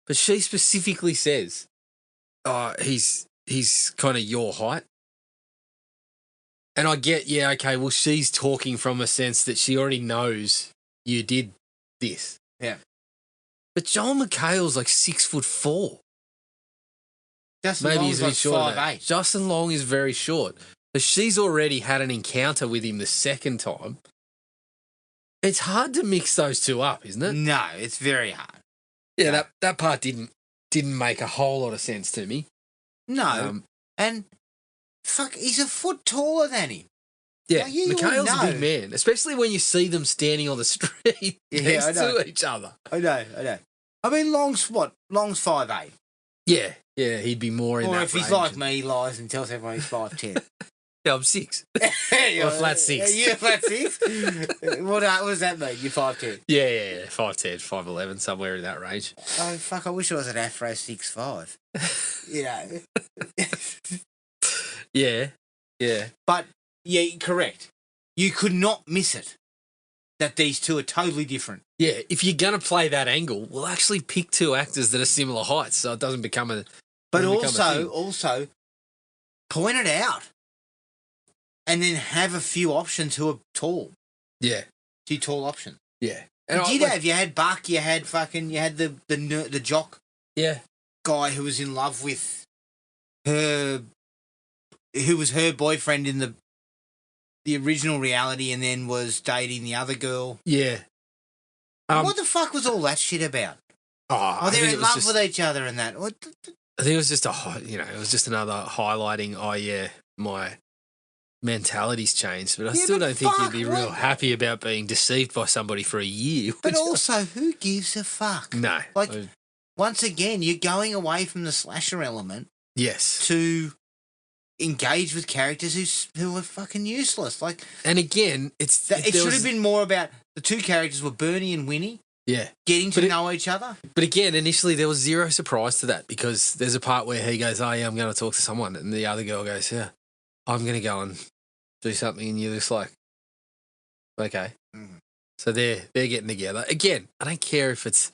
Speaker 3: But she specifically says, he's kind of your height. And I get, well, she's talking from a sense that she already knows you did this.
Speaker 2: Yeah.
Speaker 3: But Joel McHale's like 6'4".
Speaker 2: Justin Long's like 5'8".
Speaker 3: Justin Long is very short. But she's already had an encounter with him the second time. It's hard to mix those two up, isn't it?
Speaker 2: No, it's very hard.
Speaker 3: Yeah, that part didn't make a whole lot of sense to me.
Speaker 2: No, and fuck, he's a foot taller than him.
Speaker 3: Yeah, like, McHale's a big man, especially when you see them standing on the street next to each other.
Speaker 2: I know. I mean, Long's 5'8".
Speaker 3: Yeah, he'd be more in that range.
Speaker 2: Or if he's like me, he lies and tells everyone he's 5'10".
Speaker 3: Yeah, I'm 6. Or flat 6.
Speaker 2: You're flat 6? What does that mean? You're 5'10"?
Speaker 3: Yeah. 5'10", 5'11", somewhere in that range.
Speaker 2: Oh, fuck, I wish I was an Afro 6'5".
Speaker 3: Yeah.
Speaker 2: But, correct. You could not miss it. That these two are totally different.
Speaker 3: Yeah, if you're going to play that angle, we'll actually pick two actors that are similar heights so it doesn't become a...
Speaker 2: But also, point it out. And then have a few options who are tall.
Speaker 3: Yeah.
Speaker 2: 2 tall options.
Speaker 3: Yeah.
Speaker 2: And you had Buck, you had the jock guy who was in love with her, who was her boyfriend in the original reality and then was dating the other girl.
Speaker 3: Yeah.
Speaker 2: What the fuck was all that shit about?
Speaker 3: Oh,
Speaker 2: they're in love with each other and that. What
Speaker 3: I think it was just it was just another highlighting, my mentality's changed, but I still don't think you'd be real happy about being deceived by somebody for a year.
Speaker 2: But also, who gives a fuck?
Speaker 3: No.
Speaker 2: Once again, you're going away from the slasher element.
Speaker 3: Yes.
Speaker 2: To engage with characters who are fucking useless.
Speaker 3: And again, it
Speaker 2: should have been more about the two characters were Bernie and Winnie.
Speaker 3: Yeah.
Speaker 2: Getting to know each other.
Speaker 3: But again, initially there was zero surprise to that because there's a part where he goes, oh yeah, I'm going to talk to someone. And the other girl goes, yeah, I'm going to go and do something. And you're just like, okay. Mm-hmm. So they're getting together. Again, I don't care if it's,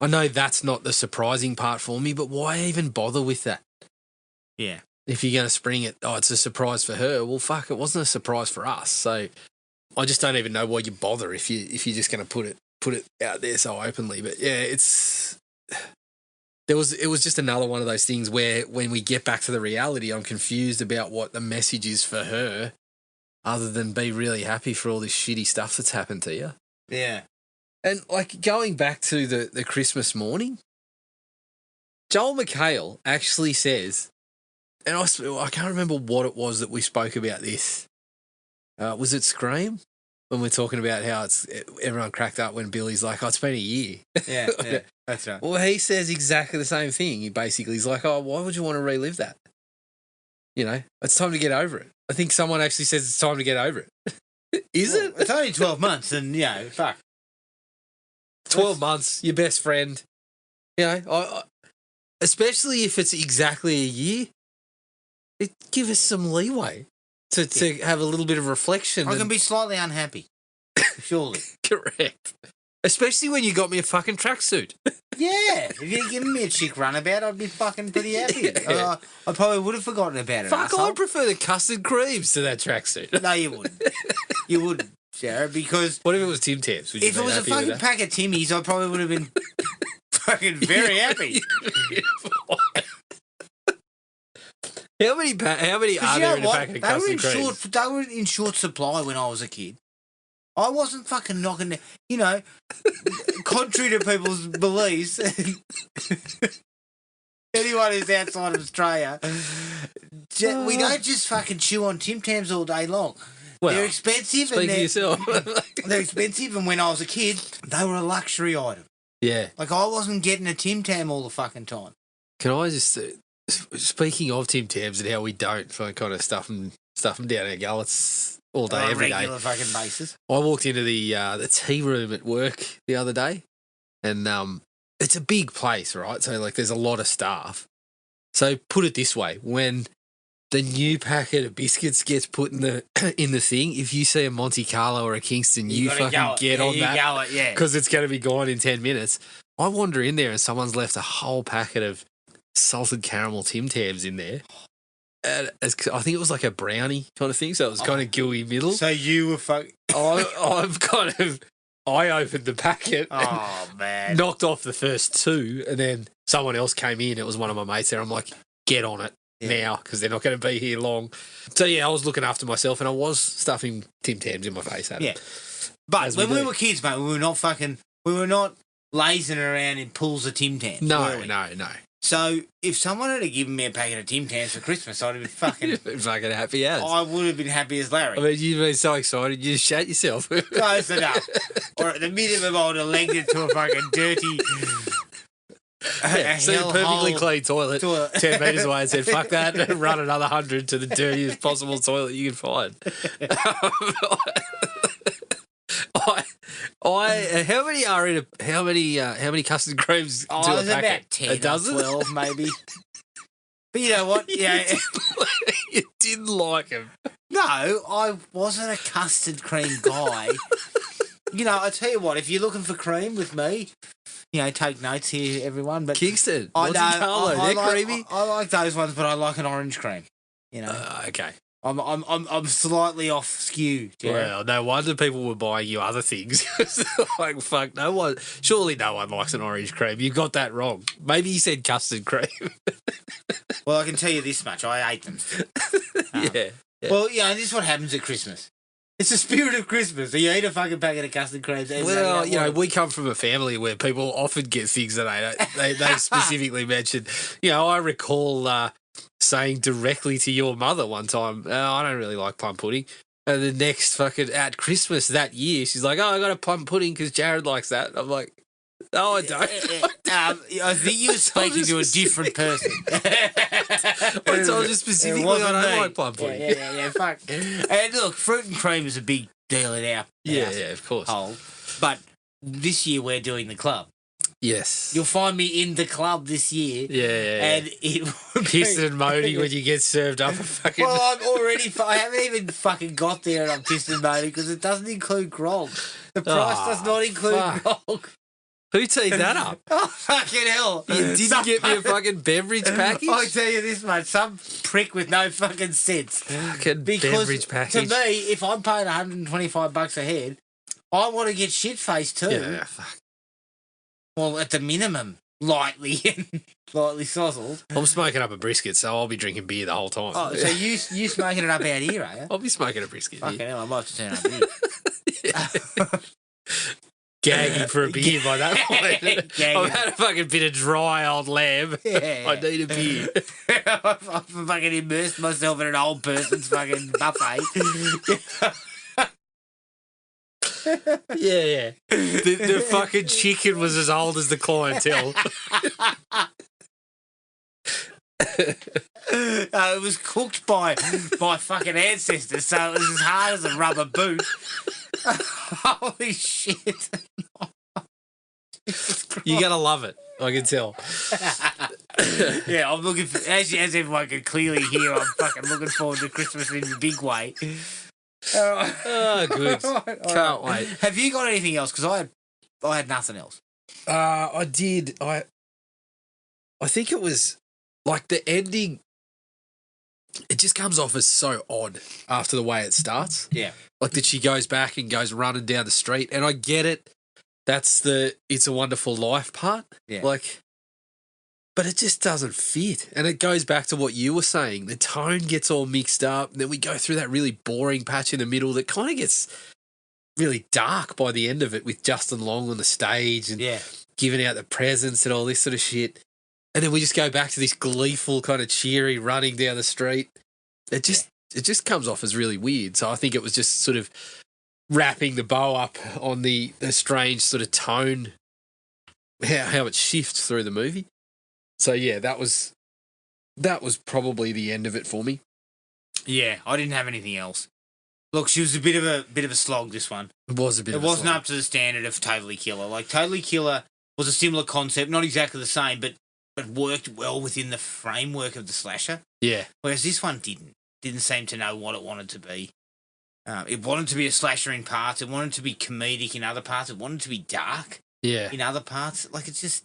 Speaker 3: I know that's not the surprising part for me, but why even bother with that?
Speaker 2: Yeah.
Speaker 3: If you're going to spring it, it's a surprise for her. Well, fuck, it wasn't a surprise for us. So I just don't even know why you bother if you're just going to put it out there so openly. But yeah, it was just another one of those things where when we get back to the reality, I'm confused about what the message is for her other than be really happy for all this shitty stuff that's happened to you.
Speaker 2: Yeah.
Speaker 3: And going back to the Christmas morning, Joel McHale actually says, and I can't remember what it was that we spoke about this. Was it Scream? When we're talking about how everyone cracked up when Billy's like, it's been a year.
Speaker 2: Yeah, that's right.
Speaker 3: Well, he says exactly the same thing. He's like, why would you want to relive that? It's time to get over it. I think someone actually says it's time to get over it. Is it?
Speaker 2: It's only 12 months and, fuck.
Speaker 3: 12 months, your best friend. Especially if it's exactly a year, give us some leeway. To have a little bit of reflection.
Speaker 2: I can be slightly unhappy. Surely.
Speaker 3: Correct. Especially when you got me a fucking tracksuit.
Speaker 2: Yeah. If you'd given me a chick runabout, I'd be fucking pretty happy. Yeah. I probably would have forgotten about it.
Speaker 3: Fuck, I prefer the custard creams to that tracksuit.
Speaker 2: No, you wouldn't. You wouldn't. Jared, because
Speaker 3: What if it was Tim Tams?
Speaker 2: if it was a fucking pack of Timmies, I probably would have been fucking very happy.
Speaker 3: How many are there in a packet of custard creams?
Speaker 2: They were in short supply when I was a kid. I wasn't fucking knocking, contrary to people's beliefs. Anyone who's outside of Australia, we don't just fucking chew on Tim Tams all day long.
Speaker 3: Well,
Speaker 2: they're expensive.
Speaker 3: Speak for yourself.
Speaker 2: They're expensive, and when I was a kid, they were a luxury item.
Speaker 3: Yeah.
Speaker 2: Like, I wasn't getting a Tim Tam all the fucking time.
Speaker 3: Can I just, speaking of Tim Tams and how we don't kind of stuff them down our gullets all day, every day.
Speaker 2: On a regular fucking basis.
Speaker 3: I walked into the tea room at work the other day, and it's a big place, right? So, like, there's a lot of staff. So, put it this way, when the new packet of biscuits gets put in the thing, if you see a Monte Carlo or a Kingston, you fucking get on that. Because it's going to be gone in 10 minutes. I wander in there and someone's left a whole packet of salted caramel Tim Tams in there. And I think it was like a brownie kind of thing, so it was kind of gooey middle.
Speaker 2: So you were
Speaker 3: I opened the packet
Speaker 2: and man.
Speaker 3: knocked off the first two, and then someone else came in. It was one of my mates there. I'm like, get on it now, because they're not going to be here long. So, yeah, I was looking after myself, and I was stuffing Tim Tams in my face.
Speaker 2: Yeah. But when we were kids, mate, we were not lazing around in pools of Tim Tams.
Speaker 3: No.
Speaker 2: So if someone had given me a packet of Tim Tams for Christmas, I'd have been fucking
Speaker 3: happy as.
Speaker 2: I would have been happy as Larry.
Speaker 3: I mean, you've been so excited, you just shat yourself.
Speaker 2: Close enough. Or at the minimum, I would have legged it to a fucking dirty...
Speaker 3: See a perfectly clean toilet 10 metres away and said, fuck that, and run another 100 to the dirtiest possible toilet you can find. How many are in how many custard creams do a packet?
Speaker 2: About 10
Speaker 3: a dozen?
Speaker 2: 12 maybe. But you know what? Yeah.
Speaker 3: You didn't like them.
Speaker 2: No, I wasn't a custard cream guy. I tell you what, if you're looking for cream with me, take notes here, everyone. But
Speaker 3: Kingston, Monte Carlo, they're creamy.
Speaker 2: I like those ones, but I like an orange cream.
Speaker 3: Okay.
Speaker 2: I'm slightly off skew. Jared.
Speaker 3: Well, no wonder people were buying you other things. Like, fuck, surely no one likes an orange cream. You got that wrong. Maybe you said custard cream.
Speaker 2: Well, I can tell you this much. I ate them still.
Speaker 3: Yeah.
Speaker 2: Well, this is what happens at Christmas. It's the spirit of Christmas. So you eat a fucking packet of custard creams.
Speaker 3: Well, we come from a family where people often get things that they specifically mentioned. I recall saying directly to your mother one time, I don't really like plum pudding. And the next at Christmas that year, she's like, I got a plum pudding because Jared likes that. I'm like, no, I don't.
Speaker 2: I think you were speaking to a different person.
Speaker 3: I told you specifically I don't like plum pudding.
Speaker 2: Yeah, fuck. And look, fruit and cream is a big deal in our house.
Speaker 3: Yeah, of course.
Speaker 2: But this year we're doing the club.
Speaker 3: Yes.
Speaker 2: You'll find me in the club this year.
Speaker 3: Yeah.
Speaker 2: And it
Speaker 3: pissing and moaning when you get served up a fucking...
Speaker 2: Well, I haven't even fucking got there and I'm pissing and moaning because it doesn't include grog. The price does not include grog.
Speaker 3: Who teed that up?
Speaker 2: Oh, fucking hell.
Speaker 3: You didn't get me a fucking beverage package?
Speaker 2: I'll tell you this, mate. Some prick with no fucking sense.
Speaker 3: Fucking beverage package.
Speaker 2: To me, if I'm paying $125 a head, I want to get shit-faced too.
Speaker 3: Yeah, fuck.
Speaker 2: Well, at the minimum, lightly sozzled.
Speaker 3: I'm smoking up a brisket, so I'll be drinking beer the whole time.
Speaker 2: Oh, so you smoking it up out here, are you?
Speaker 3: I'll be smoking a brisket.
Speaker 2: Fucking hell, I might have to turn up here.
Speaker 3: Gagging for a beer by that point. I've had a fucking bit of dry old lamb.
Speaker 2: Yeah.
Speaker 3: I need a beer.
Speaker 2: I've fucking immersed myself in an old person's fucking buffet.
Speaker 3: Yeah. The fucking chicken was as old as the clientele.
Speaker 2: It was cooked by fucking ancestors, so it was as hard as a rubber boot. Holy shit.
Speaker 3: You're going to love it, I can tell.
Speaker 2: Yeah, I'm looking for, as everyone can clearly hear, I'm fucking looking forward to Christmas in the big way.
Speaker 3: Oh, good. Can't wait.
Speaker 2: Have you got anything else? Because I had nothing else.
Speaker 3: I did. I think it was like the ending. it just comes off as so odd after the way it starts.
Speaker 2: Yeah.
Speaker 3: Like that she goes back and goes running down the street. And I get it. That's the It's a Wonderful Life part.
Speaker 2: Yeah.
Speaker 3: Like, but it just doesn't fit. And it goes back to what you were saying. The tone gets all mixed up. Then we go through that really boring patch in the middle that kind of gets really dark by the end of it with Justin Long on the stage and giving out the presents and all this sort of shit. And then we just go back to this gleeful kind of cheery running down the street. It just comes off as really weird. So I think it was just sort of wrapping the bow up on the strange sort of tone, how it shifts through the movie. So yeah, that was probably the end of it for me.
Speaker 2: Yeah, I didn't have anything else. Look, she was a bit of a slog, this one.
Speaker 3: It was a bit of a slog.
Speaker 2: It wasn't up to the standard of Totally Killer. Like, Totally Killer was a similar concept, not exactly the same, but worked well within the framework of the slasher.
Speaker 3: Yeah.
Speaker 2: Whereas this one didn't seem to know what it wanted to be. It wanted to be a slasher in parts. It wanted to be comedic in other parts. It wanted to be dark in other parts. Like, it's just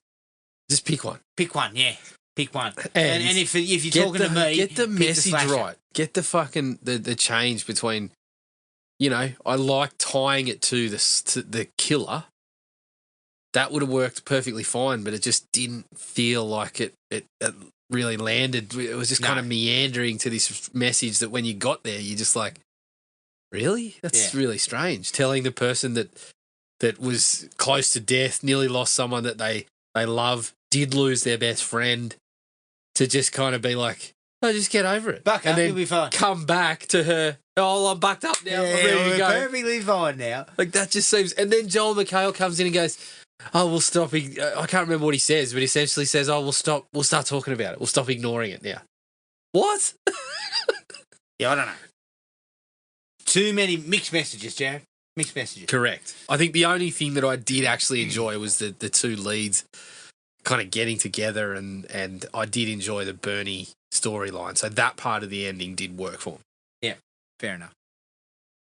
Speaker 2: pick one. Pick one, yeah. Pick one. And if you're talking to me,
Speaker 3: get the message right. Get the fucking the change between, you know, I like tying it to the killer. That would have worked perfectly fine, but it just didn't feel like it really landed. It was just kind of meandering to this message that when you got there, you're just like, really? That's really strange. Telling the person that was close to death, nearly lost someone that they love, did lose their best friend, to just kind of be like, oh, just get over it.
Speaker 2: Buck up, you'll be fine.
Speaker 3: Come back to her, oh, I'm bucked up now.
Speaker 2: We're perfectly fine now.
Speaker 3: Like, that just seems... And then Joel McHale comes in and goes, oh, we'll stop... I can't remember what he says, but he essentially says, oh, we'll start talking about it. We'll stop ignoring it now. What?
Speaker 2: Yeah, I don't know. Too many mixed messages, Jared. Mixed messages.
Speaker 3: Correct. I think the only thing that I did actually enjoy was the two leads kind of getting together, and I did enjoy the Bernie storyline. So that part of the ending did work for me.
Speaker 2: Yeah, fair enough.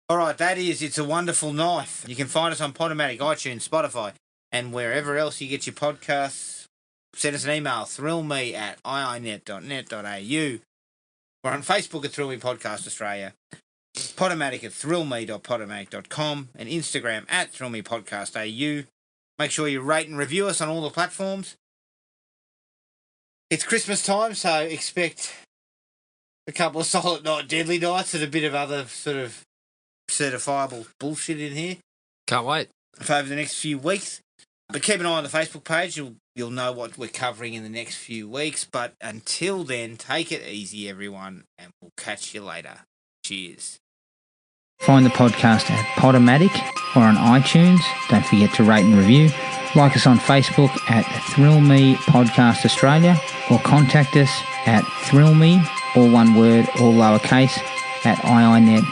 Speaker 2: All right, that is It's a Wonderful Knife. You can find us on Podomatic, iTunes, Spotify, and wherever else you get your podcasts. Send us an email, thrillme@iinet.net.au. We're on Facebook at Thrill Me Podcast Australia, Podomatic at thrillme.podomatic.com, and Instagram at thrillmepodcastau. Make sure you rate and review us on all the platforms. It's Christmas time, so expect a couple of Silent Night Deadly Nights and a bit of other sort of certifiable bullshit in here.
Speaker 3: Can't wait.
Speaker 2: For over the next few weeks. But keep an eye on the Facebook page. You'll know what we're covering in the next few weeks. But until then, take it easy, everyone, and we'll catch you later. Cheers.
Speaker 6: Find the podcast at Podomatic or on iTunes. Don't forget to rate and review. Like us on Facebook at Thrill Me Podcast Australia, or contact us at thrillme, all one word, all lowercase, at iinet.net.au.